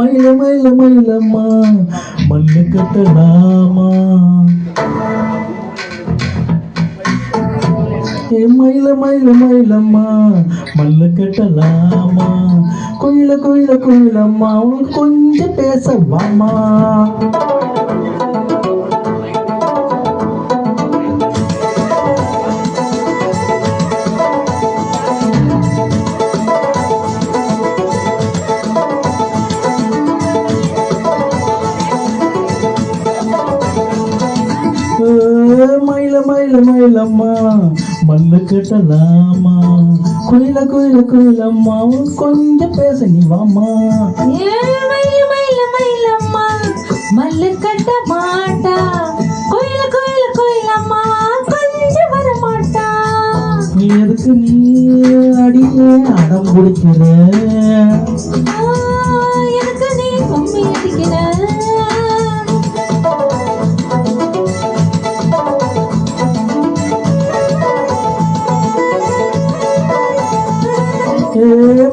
மயில மயில மயிலம்மா மல்லு கட்டலாமா மயில மயில மயிலம்மா மல்லு கட்டலாமா குயில குயில குயிலம்மா உனக்கு கொஞ்சம் பேசவாமா மயில மயில மயிலம்மா மல்லு கட்டலாமா குயில குயில குயிலம்மா கொஞ்சம் பேச நீ வாமா மயில மயில மயிலம்மா மல்லு கட்ட மாட்டா குயில குயில குயிலம்மா கொஞ்சம் வர மாட்டா நீ எதுக்கு நீ அடியே அடம் பிடிக்கிற எனக்கு நீ கம்மி அடிக்கிற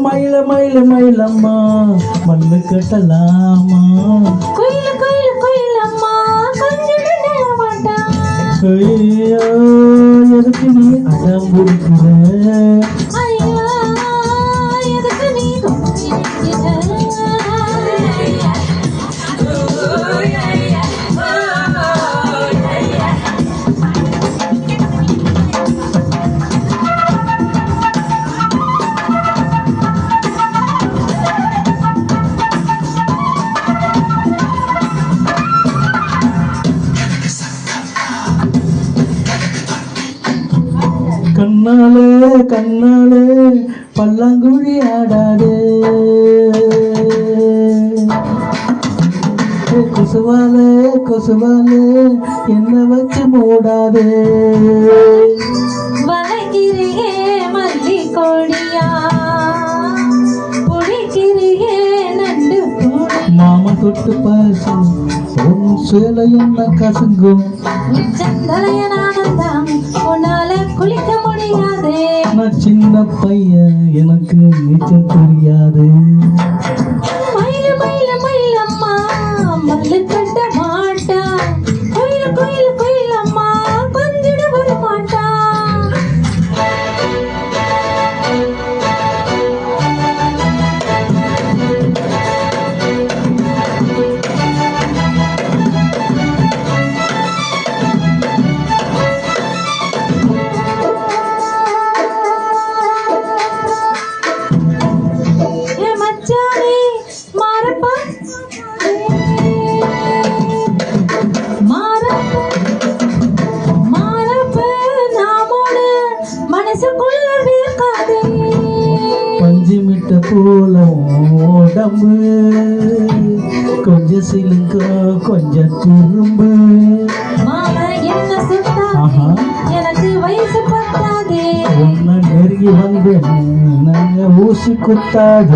மயில மயில மயிலம்மா மல்லு கட்டலாமா குயில குயில குயிலம்மா கொஞ்சம் நேர மாட்டா எதுக்கு நீ அடம் பிடிக்கிற ஐயா எதுக்கு நீ கம்மி அடிக்கிற கண்ணாலே கண்ணாலே பல்லாங்குழி ஆடாதே கொசுவாலே கொசுவாலே என்ன வச்சு மூடாதே வளைக்கிறியே மல்லி கோடியா புடிக்கிறியே நண்டு கூடி மாமா தொட்டு பாசு உன் சேலை என்ன கசங்கும் சந்தலையனானந்தான் உன்னால குளிக்க முடியாதே நான் சின்ன பையன் எனக்கு நீச்சல் தெரியாது மயில மயில மயிலம்மா மல்லு கட்ட மாட்டா குயில குயில குயிலம்மா கொஞ்சிட வர மாட்டா பஞ்சுமிட்ட போல உடம்பு கொஞ்சம் சிலுங்க கொஞ்சம் திரும்பு எனக்கு வயசு பத்தாதே உன்னை நெருங்கி வந்து நாங்க ஊசி குத்தாத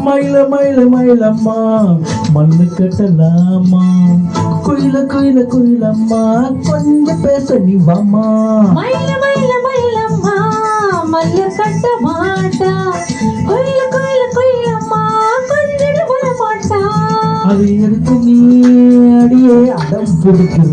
மயில மயில மயிலம்மா மல்லு கட்டலாமா குயில குயில குயிலம்மா கொஞ்சம் பேச நீ வாமா மயில மயில மயிலம்மா மல்லு கட்ட மாட்டா குயில குயில குயிலம்மா கொஞ்சம் வர மாட்டா அது எதுக்கு நீ அடியே அடம் பிடிக்கிற